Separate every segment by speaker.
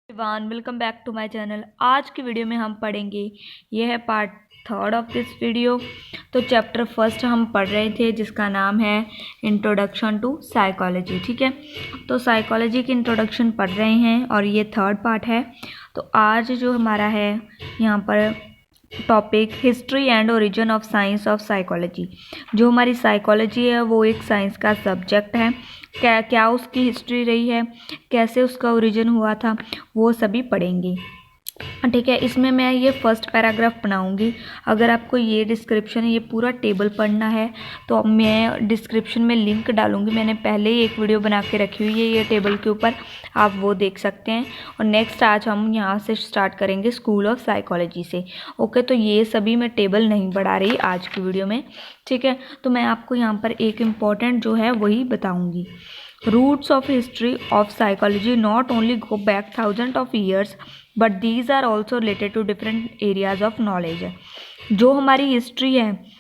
Speaker 1: Everyone, welcome back to my channel. आज की video में हम पढ़ेंगे, यह है part third of this video. तो चैप्टर फर्स्ट हम पढ़ रहे थे जिसका नाम है इंट्रोडक्शन टू साइकोलॉजी। ठीक है, तो साइकोलॉजी की इंट्रोडक्शन पढ़ रहे हैं और ये थर्ड पार्ट है। तो आज जो हमारा है यहाँ पर topic history and origin of science of psychology. जो हमारी साइकोलॉजी है वो एक साइंस का सब्जेक्ट है। क्या क्या उसकी हिस्ट्री रही है, कैसे उसका ओरिजिन हुआ था, वो सभी पढ़ेंगे। ठीक है, इसमें मैं ये फर्स्ट पैराग्राफ बनाऊंगी। अगर आपको ये डिस्क्रिप्शन ये पूरा टेबल पढ़ना है तो मैं डिस्क्रिप्शन में लिंक डालूंगी। मैंने पहले ही एक वीडियो बना के रखी हुई है ये टेबल के ऊपर, आप वो देख सकते हैं। और नेक्स्ट आज हम यहाँ से स्टार्ट करेंगे स्कूल ऑफ साइकोलॉजी से। ओके, तो ये सभी मैं टेबल नहीं बढ़ा रही आज की वीडियो में। ठीक है, तो मैं आपको यहाँ पर एक इम्पॉर्टेंट जो है वही बताऊँगी। Roots of history of psychology not only go back thousands of years, but these are also related to different areas of knowledge. जो हमारी हिस्ट्री है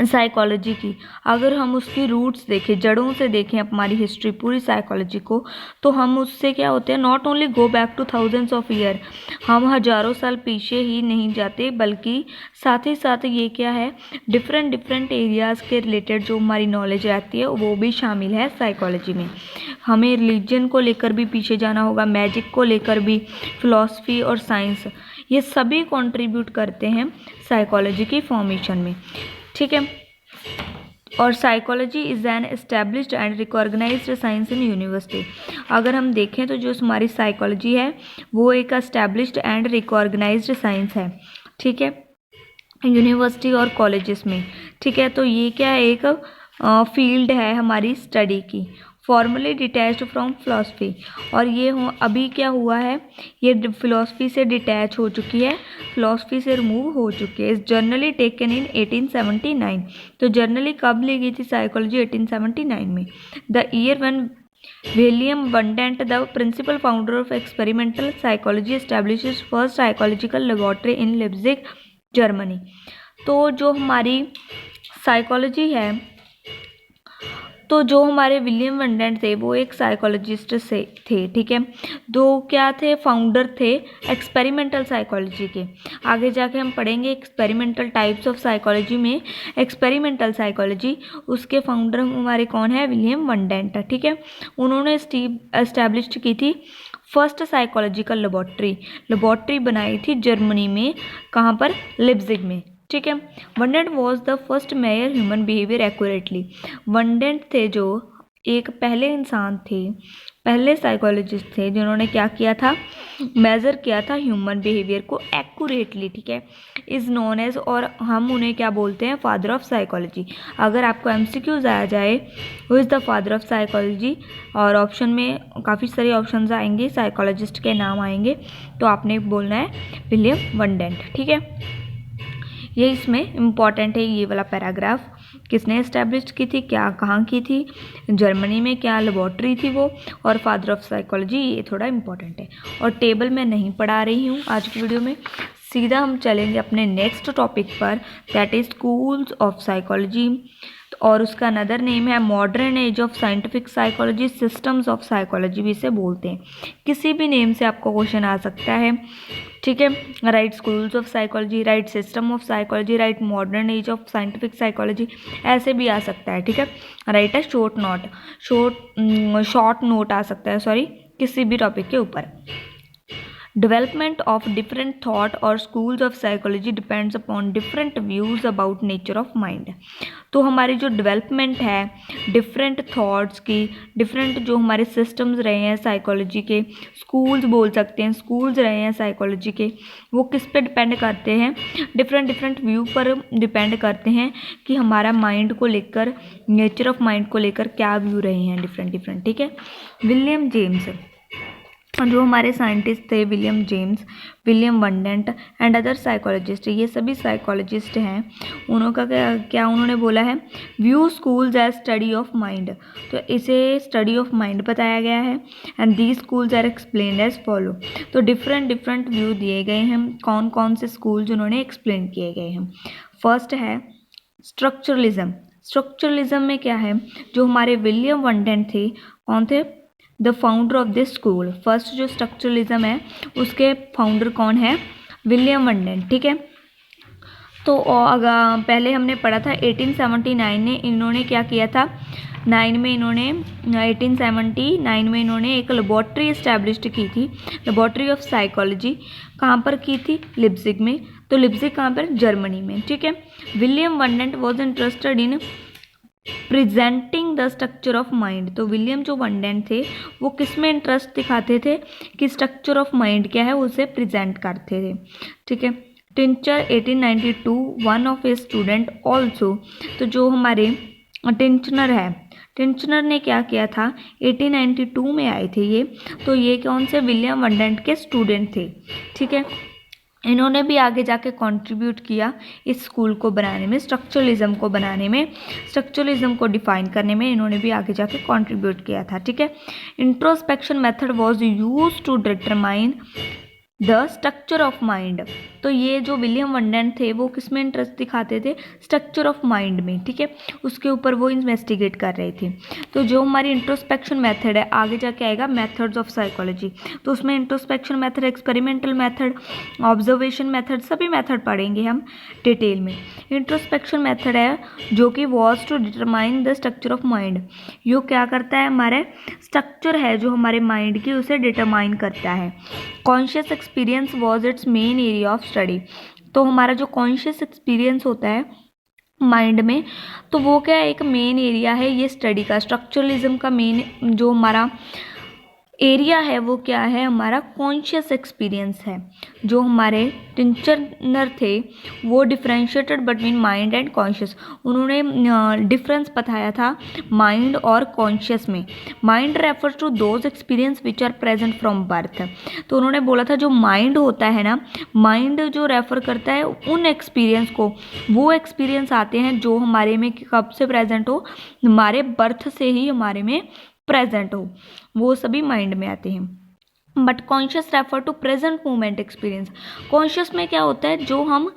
Speaker 1: साइकोलॉजी की, अगर हम उसकी रूट्स देखें, जड़ों से देखें हमारी हिस्ट्री पूरी साइकोलॉजी को, तो हम उससे क्या होते हैं, not only go back two thousands of year, हम हज़ारों साल पीछे ही नहीं जाते, बल्कि साथ ही साथ ये क्या है, डिफरेंट डिफरेंट एरियाज़ के रिलेटेड जो हमारी नॉलेज रहती है वो भी शामिल है साइकोलॉजी में। हमें रिलीजन को लेकर भी पीछे जाना होगा, मैजिक को लेकर भी, फिलॉसफी और साइंस, ये सभी कंट्रीब्यूट करते हैं साइकोलॉजी की फॉर्मेशन में। ठीक है, और psychology is an established and recognised science in university. अगर हम देखें तो जो हमारी साइकोलॉजी है वो एक एस्टेब्लिश्ड एंड रिकॉग्नाइज्ड साइंस है। ठीक है, यूनिवर्सिटी और कॉलेजेस में। ठीक है, तो ये क्या है, एक फील्ड है हमारी स्टडी की, फॉर्मली डिटैच्ड फ्रॉम फिलॉसफी। और ये अभी क्या हुआ है, ये फिलॉसफी से डिटैच हो चुकी है, फिलॉसफी से रिमूव हो चुकी है। इस जर्नली टेकन इन 1879। तो जर्नली कब ली गई थी साइकोलॉजी? 1879 में। The year one William Wundt, the principal founder of experimental psychology, establishes first psychological laboratory in Leipzig, Germany. तो जो हमारी साइकोलॉजी है, तो जो हमारे विलियम वंडेंट थे वो एक साइकोलॉजिस्ट से थे। ठीक है, दो क्या थे, फाउंडर थे एक्सपेरिमेंटल साइकोलॉजी के। आगे जाके हम पढ़ेंगे एक्सपेरिमेंटल टाइप्स ऑफ साइकोलॉजी में एक्सपेरिमेंटल साइकोलॉजी, उसके फाउंडर हमारे कौन है, विलियम वंडेंट। ठीक है, उन्होंने एस्टैब्लिश की थी फर्स्ट साइकोलॉजिकल लेबोरेटरी बनाई थी जर्मनी में, कहाँ पर, लिप्जिग में। ठीक है, Wundt was the first major human behaviour accurately. Wundt थे जो एक पहले इंसान थे, पहले साइकोलॉजिस्ट थे जिन्होंने क्या किया था, मेज़र किया था ह्यूमन बिहेवियर को एक्यूरेटली। ठीक है, इज़ नोन एज, और हम उन्हें क्या बोलते हैं, फादर ऑफ साइकोलॉजी। अगर आपको एमसीक्यूज आया जाए who is the father of psychology, और ऑप्शन में काफ़ी सारे ऑप्शंस आएंगे, साइकोलॉजिस्ट के नाम आएंगे, तो आपने बोलना है विलियम वंडेंट। ठीक है, ये इसमें इम्पॉर्टेंट है ये वाला पैराग्राफ। किसने एस्टैब्लिश की थी, क्या कहाँ की थी, जर्मनी में क्या लेबोरेटरी थी वो, और फादर ऑफ साइकोलॉजी, ये थोड़ा इम्पॉर्टेंट है। और टेबल मैं नहीं पढ़ा रही हूँ आज की वीडियो में, सीधा हम चलेंगे अपने नेक्स्ट टॉपिक पर, that is schools of psychology, और उसका अनदर नेम है modern age of scientific psychology, systems of psychology भी इसे बोलते हैं। किसी भी नेम से आपको क्वेश्चन आ सकता है। ठीक है, right schools of psychology, right system of psychology, right modern age of scientific psychology, ऐसे भी आ सकता है। ठीक है, राइट है शॉर्ट नोट आ सकता है, सॉरी, किसी भी टॉपिक के ऊपर। Development of different thought or schools of psychology depends upon different views about nature of mind। तो हमारी जो डेवलपमेंट है डिफरेंट थॉट्स की, डिफरेंट जो हमारे सिस्टम्स रहे हैं साइकोलॉजी के, स्कूल्स बोल सकते हैं, स्कूल्स रहे हैं साइकोलॉजी के, वो किस पे डिपेंड करते हैं, डिफरेंट व्यू पर डिपेंड करते हैं कि हमारा माइंड को लेकर, नेचर ऑफ माइंड को लेकर क्या व्यू रहे हैं डिफरेंट। ठीक है, विलियम जेम्स, जो हमारे साइंटिस्ट थे, William James, William Wundt and other psychologist, ये सभी साइकोलॉजिस्ट हैं। उन्होंने क्या उन्होंने बोला है, view schools as study of mind. तो इसे स्टडी ऑफ माइंड बताया गया है, and these schools are explained as follow. तो डिफरेंट व्यू दिए गए हैं, कौन कौन से स्कूल्स उन्होंने एक्सप्लेन किए गए हैं। फर्स्ट है स्ट्रक्चरलिज्म। स्ट्रक्चरलिज्म में क्या है, जो हमारे विलियम वंडेंट थे, कौन थे, the founder of this school. First जो स्ट्रक्चरलिज्म है उसके फाउंडर कौन है? विलियम वंडेंट। ठीक है, तो अगर पहले हमने पढ़ा था 1879 ने इन्होंने क्या किया था, 1879 में इन्होंने एक लेबॉर्ट्री इस्टेब्लिश्ड की थी, लेबॉर्ट्री ऑफ साइकोलॉजी। कहाँ पर की थी? लिप्जिग में। तो लिप्जिग कहाँ पर? जर्मनी में। ठीक है, William Wundt was interested in presenting the structure of mind. तो विलियम जो वंडेंट थे वो किस में इंटरेस्ट दिखाते थे कि स्ट्रक्चर ऑफ माइंड क्या है उसे प्रेजेंट करते थे। ठीक है, tincture 1892 one of a student also. तो जो हमारे टिंचनर है, टिंचनर ने क्या किया था, 1892 में आए थे ये। तो ये कौन से? विलियम वंडेंट के स्टूडेंट थे। ठीक है, इन्होंने भी आगे जाके कंट्रीब्यूट किया इस स्कूल को बनाने में, स्ट्रक्चरलिज्म को बनाने में, स्ट्रक्चरलिज्म को डिफाइन करने में इन्होंने भी आगे जाके कंट्रीब्यूट किया था। ठीक है, introspection method was used to determine the structure of mind. तो ये जो विलियम वंडेंट थे वो किस में इंटरेस्ट दिखाते थे? स्ट्रक्चर ऑफ माइंड में। ठीक है, उसके ऊपर वो इन्वेस्टिगेट कर रहे थे। तो जो हमारी इंट्रोस्पेक्शन मेथड है, आगे जाके आएगा मेथड्स ऑफ साइकोलॉजी, तो उसमें introspection method, experimental method, observation method, सभी मेथड पढ़ेंगे हम डिटेल में। इंट्रोस्पेक्शन मेथड है जो कि was to determine the structure of mind. यो क्या करता है? हमारे स्ट्रक्चर है जो हमारे माइंड की उसे डिटरमाइन करता है। Conscious experience was it's main area of study. तो हमारा जो कॉन्शियस एक्सपीरियंस होता है माइंड में, तो वो क्या एक मेन एरिया है ये स्टडी का। स्ट्रक्चरलिज्म का मेन जो हमारा एरिया है वो क्या है? हमारा कॉन्शियस एक्सपीरियंस है। जो हमारे टिंचनर थे वो differentiated between mind and conscious, उन्होंने डिफरेंस बताया था माइंड और कॉन्शियस में। Mind refers to those experience which are present from birth. तो उन्होंने बोला था जो माइंड होता है ना, माइंड जो रेफर करता है उन एक्सपीरियंस को, वो एक्सपीरियंस आते हैं जो हमारे में कब से प्रेजेंट हो? हमारे बर्थ से ही हमारे में प्रेजेंट हो, वो सभी माइंड में आते हैं। But conscious refer to present moment experience. Conscious में क्या होता है? जो हम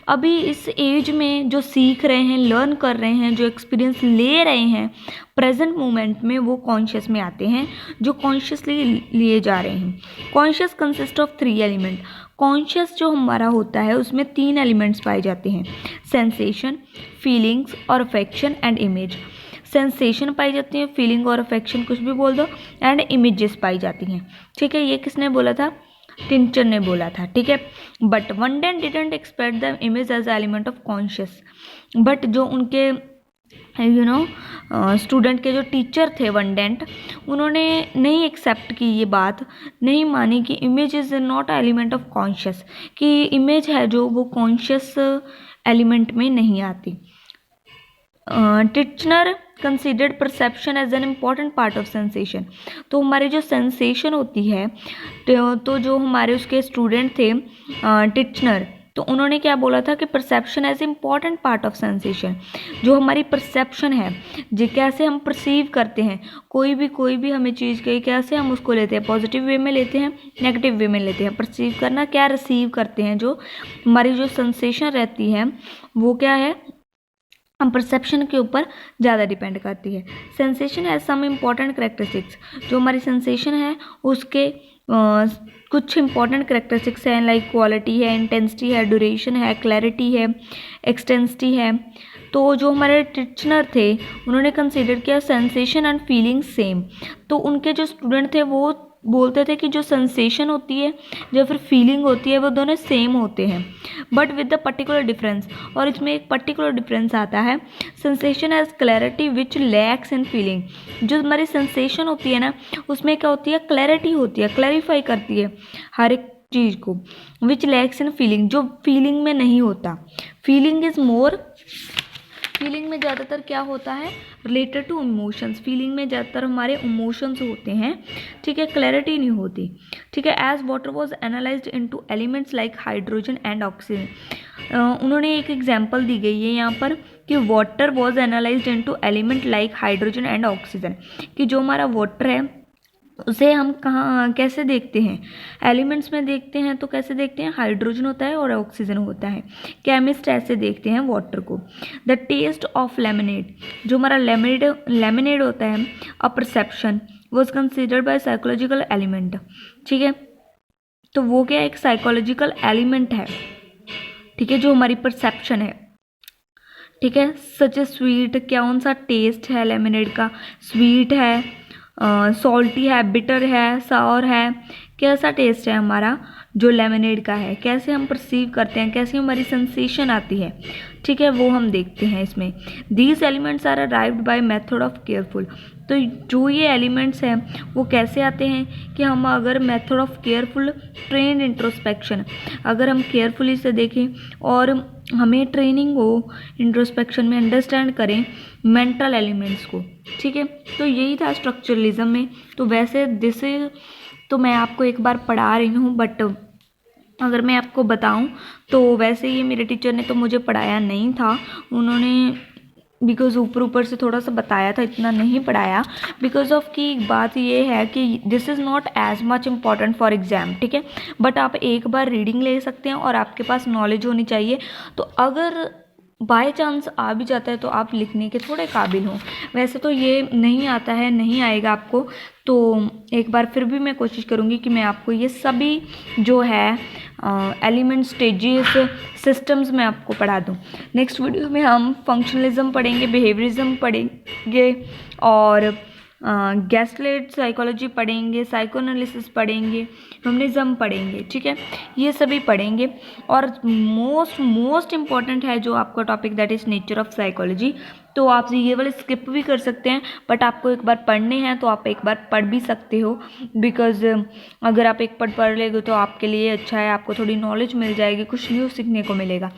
Speaker 1: अभी इस एज में जो सीख रहे हैं, लर्न कर रहे हैं, जो एक्सपीरियंस ले रहे हैं प्रेजेंट मोमेंट में, वो कॉन्शियस में आते हैं, जो कॉन्शियसली लिए जा रहे हैं। Conscious consist of 3 element. Conscious जो हमारा होता है उसमें 3 एलिमेंट्स पाए जाते हैं, सेंसेशन, फीलिंग्स और अफेक्शन एंड इमेज। सेंसेशन पाई जाती है, फीलिंग और अफेक्शन कुछ भी बोल दो, एंड इमेजेस पाई जाती हैं। ठीक है, ये किसने बोला था? टिंचर ने बोला था। ठीक है, but Wundt didn't expect the image as element of conscious. But जो उनके स्टूडेंट के जो टीचर थे वंडेंट, उन्होंने नहीं एक्सेप्ट की, ये बात नहीं मानी कि image is not element of conscious, कि इमेज है जो वो कॉन्शियस एलिमेंट में नहीं आती। Titchener considered perception as an important part of sensation. तो हमारी जो सेंसेशन होती है, तो जो हमारे उसके स्टूडेंट थे टिचनर, तो उन्होंने क्या बोला था कि perception as important part of sensation. जो हमारी परसेप्शन है, जो कैसे हम परसीव करते हैं कोई भी हमें चीज़ कही, कैसे हम उसको लेते हैं, पॉजिटिव वे में लेते हैं, नेगेटिव वे में लेते हैं। परसीव करना क्या, रिसीव करते हैं। जो हमारी जो सेंसेशन रहती है वो क्या है, हम परसेप्शन के ऊपर ज़्यादा डिपेंड करती है। Sensation has some important characteristics. जो हमारी सेंसेशन है उसके कुछ इंपॉर्टेंट करेक्टरिस्टिक्स हैं, लाइक क्वालिटी है, इंटेंसिटी है, ड्यूरेशन है, क्लैरिटी है, एक्सटेंसिटी है। तो जो हमारे टिचनर थे उन्होंने कंसीडर किया सेंसेशन एंड फीलिंग सेम। तो उनके जो स्टूडेंट थे वो बोलते थे कि जो सेंसेशन होती है, जो फिर फीलिंग होती है, वो दोनों सेम होते हैं, but with the particular difference. और इसमें एक पर्टिकुलर डिफरेंस आता है, sensation has clarity which lakhs in feeling. जो हमारी सेंसेशन होती है ना, उसमें क्या होती है, क्लैरिटी होती है, क्लैरिफाई करती है हर एक चीज़ को। विच लैक्स इन फीलिंग, जो फीलिंग में नहीं होता। फीलिंग इज मोर, फीलिंग में ज़्यादातर क्या होता है, रिलेटेड टू इमोशंस। फीलिंग में ज़्यादातर हमारे इमोशंस होते हैं। ठीक है, क्लैरिटी नहीं होती। ठीक है, as water was analysed into elements like hydrogen and oxygen. उन्होंने एक एग्जांपल दी गई है यहाँ पर कि water was analysed into element like hydrogen and oxygen, कि जो हमारा वाटर है उसे हम कहाँ कैसे देखते हैं, एलिमेंट्स में देखते हैं। तो कैसे देखते हैं, हाइड्रोजन होता है और ऑक्सीजन होता है। केमिस्ट ऐसे देखते हैं वाटर को। द टेस्ट ऑफ लेमनेड, जो हमारा लेमनेड होता है, a perception was considered bye psychological element. ठीक है, तो वो क्या एक साइकोलॉजिकल एलिमेंट है, ठीक है, जो हमारी परसेप्शन है। ठीक है, सच ए स्वीट, कौन सा टेस्ट है लेमनेड का, स्वीट है, सॉल्टी है, बिटर है, सावर है, कैसा टेस्ट है हमारा जो लेमनेड का है, कैसे हम परसीव करते हैं, कैसी हमारी सेंसेशन आती है। ठीक है, वो हम देखते हैं इसमें। These elements are arrived by method of careful. तो जो ये एलिमेंट्स हैं वो कैसे आते हैं कि हम अगर method of careful train introspection, अगर हम केयरफुली से देखें और हमें ट्रेनिंग हो इंट्रोस्पेक्शन में, अंडरस्टैंड करें मेंटल एलिमेंट्स को। ठीक है, तो यही था स्ट्रक्चरलिज्म में। तो वैसे दिस तो मैं आपको एक बार पढ़ा रही हूँ, बट अगर मैं आपको बताऊं तो वैसे ये मेरे टीचर ने तो मुझे पढ़ाया नहीं था, उन्होंने बिकॉज ऊपर से थोड़ा सा बताया था, इतना नहीं पढ़ाया। बिकॉज ऑफ की बात ये है कि this is not as much important for exam. ठीक है, बट आप एक बार रीडिंग ले सकते हैं और आपके पास नॉलेज होनी चाहिए। तो अगर बाय चांस आ भी जाता है तो आप लिखने के थोड़े काबिल हों। वैसे तो ये नहीं आता है, नहीं आएगा आपको, तो एक बार फिर भी मैं कोशिश करूँगी कि मैं आपको ये सभी जो है एलिमेंट, स्टेजेस, सिस्टम्स में आपको पढ़ा दूँ। नेक्स्ट वीडियो में हम फंक्शनलिज्म पढ़ेंगे, बिहेवियरिज्म पढ़ेंगे और गैस्टलेट साइकोलॉजी पढ़ेंगे, साइकोएनालिसिस पढ़ेंगे, ह्यूमनिज्म पढ़ेंगे। ठीक है, ये सभी पढ़ेंगे। और मोस्ट इम्पॉर्टेंट है जो आपका topic, that is nature of psychology. तो आप ये वाले स्किप भी कर सकते हैं, बट आपको एक बार पढ़ने हैं तो आप एक बार पढ़ भी सकते हो। बिकॉज अगर आप एक पढ़ लेंगे तो आपके लिए अच्छा है, आपको थोड़ी नॉलेज मिल जाएगी, कुछ न्यू सीखने को मिलेगा।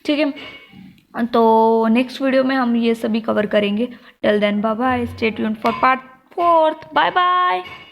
Speaker 1: ठीक है, तो नेक्स्ट वीडियो में हम ये सभी कवर करेंगे। Till then bye bye, stay tuned for part 4। Bye bye.